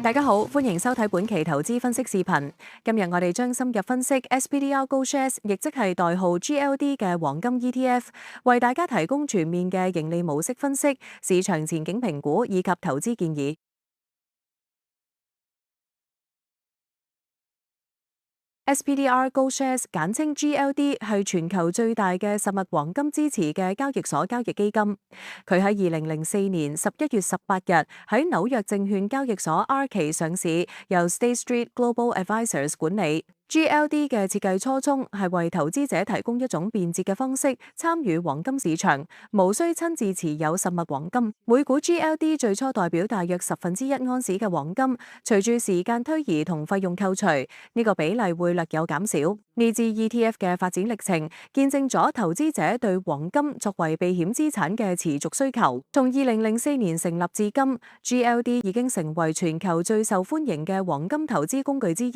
大家好，歡迎收睇本期投資分析視頻。今日我哋將深入分析 SPDR Gold Shares，亦即係代號 GLD 嘅黃金 ETF，為大家提供全面嘅盈利模式分析、市場前景評估以及投資建議。SPDR Gold Shares 簡稱 GLD 係全球最大嘅實物黃金支持嘅交易所交易基金。佢喺2004年11月18日喺紐約證券交易所 R 期上市，由 State Street Global Advisors 管理。GLD 嘅設計初衷係為投資者提供一種便捷嘅方式參與黃金市場，無需親自持有實物黃金。每股 GLD 最初代表大約1/10盎司嘅黃金，隨住時間推移同費用扣除，呢個比例會略有減少。呢支 ETF 嘅發展歷程，見證咗投資者對黃金作為避險資產嘅持續需求。從2004年成立至今， GLD 已經成為全球最受歡迎嘅黃金投資工具之一。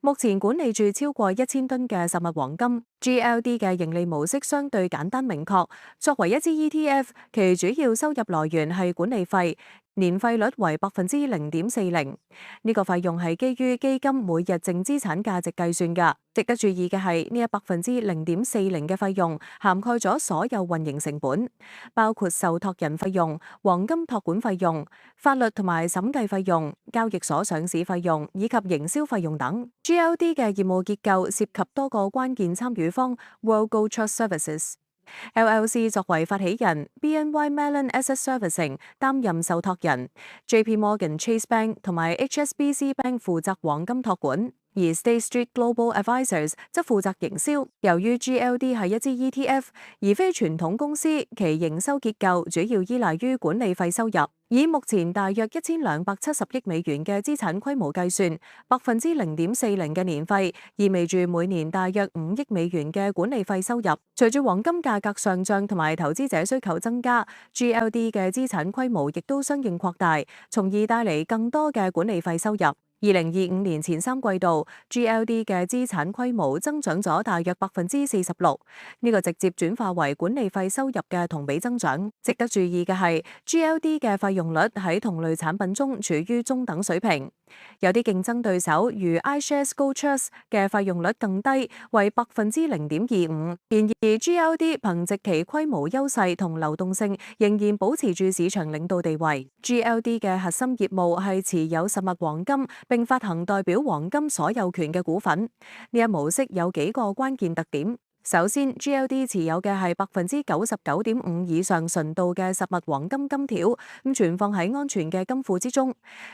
目前管理住超過1000噸嘅實物黃金。GLD 嘅盈利模式相對簡單明確，作為一支 ETF， 其主要收入來源係管理費，年費率為0.40%。呢個費用係基於基金每日淨資產價值計算㗎。值得注意嘅係，呢0.40%嘅費用涵蓋咗所有運營成本，包括受託人費用、黃金託管費用、法律同埋審計費用、交易所上市費用以及營銷費用等。GLD 嘅業務結構涉及多個關鍵參與方 World Gold Trust Services。LLC 作為發起人 ，BNY Mellon Asset Servicing 擔任受託人 ，JP Morgan Chase Bank 同埋 HSBC Bank 負責黃金託管，而 State Street Global Advisors 則負責營銷。由於 GLD 係一支 ETF， 而非傳統公司，其營收結構主要依賴於管理費收入。以目前大約1270億美元嘅資產規模計算，0.40%嘅年費意味住每年大約5億美元嘅管理費收入。隨住黃金價格上漲同埋投資者需求增加，GLD 嘅資產規模亦都相應擴大，從而帶嚟更多嘅管理費收入。2025年前3季度，GLD 嘅資產規模增長咗大約46%，呢個直接轉化為管理費收入嘅同比增長。值得注意嘅係，GLD 嘅費用率喺同類產品中處於中等水平。有啲競爭對手如 iShares Gold Trust 嘅費用率更低，為0.25%。然而 GLD 憑藉其規模優勢同流動性，仍然保持住市場領導地位。GLD 嘅核心業務係持有實物黃金，並發行代表黃金所有權嘅股份。呢一模式有幾個關鍵特點。首先 ，GLD 持有嘅係99.5%以上純度嘅實物黃金金條，存放喺安全嘅金庫之中。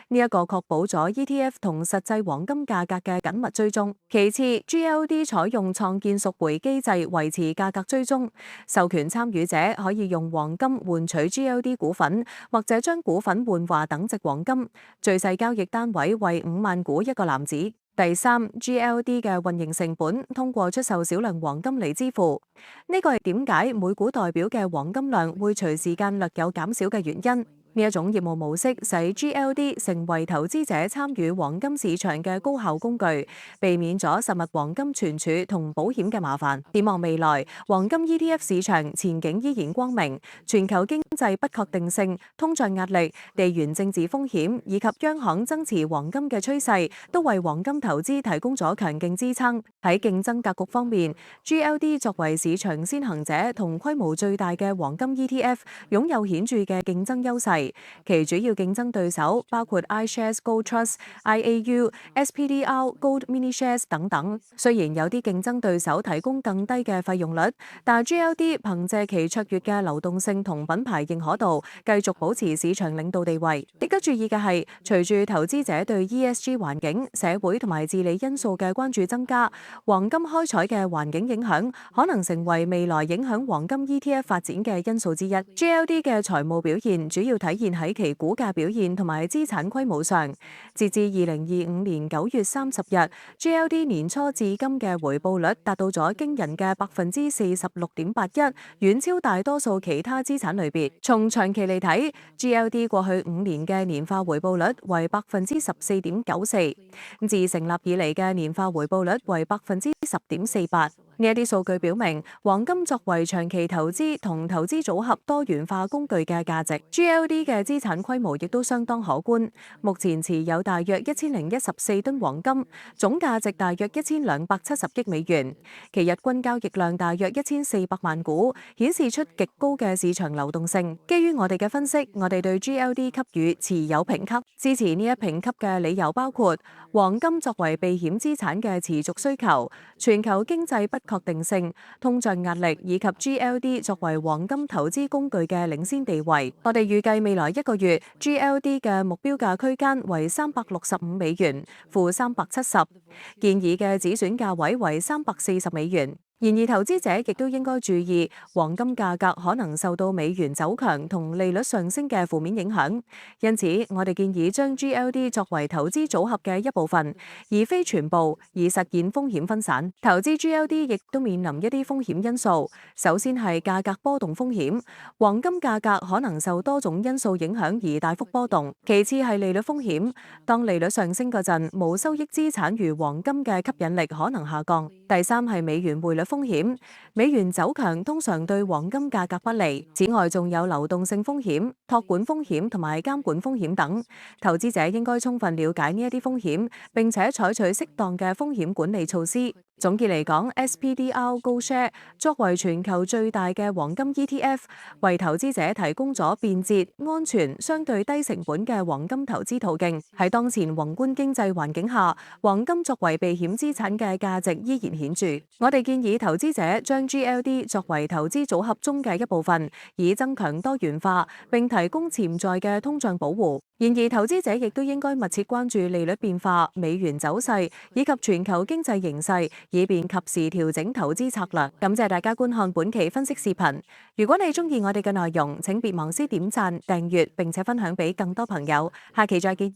呢一個確保咗 ETF 同實際黃金價格嘅緊密追蹤。其次 ，GLD 採用創建贖回機制維持價格追蹤，授權參與者可以用黃金換取 GLD 股份，或者將股份換話等值黃金，最細交易單位為5萬股一個籃子。第三 ，GLD 嘅運營成本通過出售少量黃金嚟支付，呢個係點解每股代表嘅黃金量會隨時間略有減少嘅原因。呢一種業務模式使 GLD 成為投資者參與黃金市場嘅高效工具，避免咗實物黃金存儲同保險嘅麻煩。展望未來，黃金 ETF 市場前景依然光明。全球經濟不確定性、通脹壓力、地緣政治風險以及央行增持黃金嘅趨勢，都為黃金投資提供咗強勁支撐。喺競爭格局方面， GLD 作為市場先行者同規模最大嘅黃金 ETF， 擁有顯著嘅競爭優勢。其主要競爭對手包括 iShares Gold Trust、IAU、SPDR Gold Mini Shares 等等。雖然有啲競爭對手提供更低嘅費用率，但 GLD 憑借其卓越嘅流動性同品牌認可度，繼續保持市場領導地位。值得注意嘅係，隨住投資者對 ESG 環境、社會同埋治理因素嘅關注增加，黃金開採嘅環境影響可能成為未來影響黃金 ETF 發展嘅因素之一。GLD 嘅財務表現主要體現喺其股價表現同埋資產規模上。截至2025年9月30日，GLD 年初至今嘅回報率達到咗驚人嘅46.81%，遠超大多數其他資產類別。從長期嚟睇 ，GLD 過去5年嘅年化回報率為14.94%，自成立以嚟嘅年化回報率為10.48%。呢一啲數據表明，黃金作為長期投資同投資組合多元化工具嘅價值。GLD 嘅資產規模亦都相當可觀，目前持有大約1014噸黃金，總價值大約1270億美元，其日均交易量大約1400萬股，顯示出極高嘅市場流動性。基於我哋嘅分析，我哋對 GLD 給予持有評級。支持呢一評級嘅理由包括黃金作為避險資產嘅持續需求、全球經濟不確定性、通脹壓力以及 GLD 作為黃金投資工具嘅領先地位。我哋預計未來一個月 GLD 嘅目標價區間為$365負370，建議嘅止損價位為$340。然而，投資者亦都應該注意，黃金價格可能受到美元走強同利率上升嘅負面影響。因此，我哋建議將 GLD 作為投資組合嘅一部分，而非全部，以實現風險分散。投資 GLD 亦都面臨一啲風險因素，首先係價格波動風險，黃金價格可能受多種因素影響而大幅波動。其次係利率風險，當利率上升嗰陣，無收益資產如黃金嘅吸引力可能下降。第三係美元匯率風險，美元走強通常對黃金價格不利。此外，仲有流動性風險、託管風險同埋監管風險等。投資者應該充分了解呢一啲風險，並且採取適當嘅風險管理措施。總結嚟講，SPDR Gold Share 作為全球最大嘅黃金 ETF， 為投資者提供咗便捷、安全、相對低成本嘅黃金投資途徑。喺當前宏觀經濟環境下，黃金作為避險資產嘅價值依然顯著。我哋建議投資者將 GLD 作為投資組合中嘅一部分，以增強多元化，並提供潛在嘅通脹保護。然而，投資者亦都應該密切關注利率變化、美元走勢以及全球經濟形勢，以便及時調整投資策略。感謝大家觀看本期分析視頻。如果你中意我哋嘅內容，請別忘記點讚、訂閱並且分享俾更多朋友。下期再見。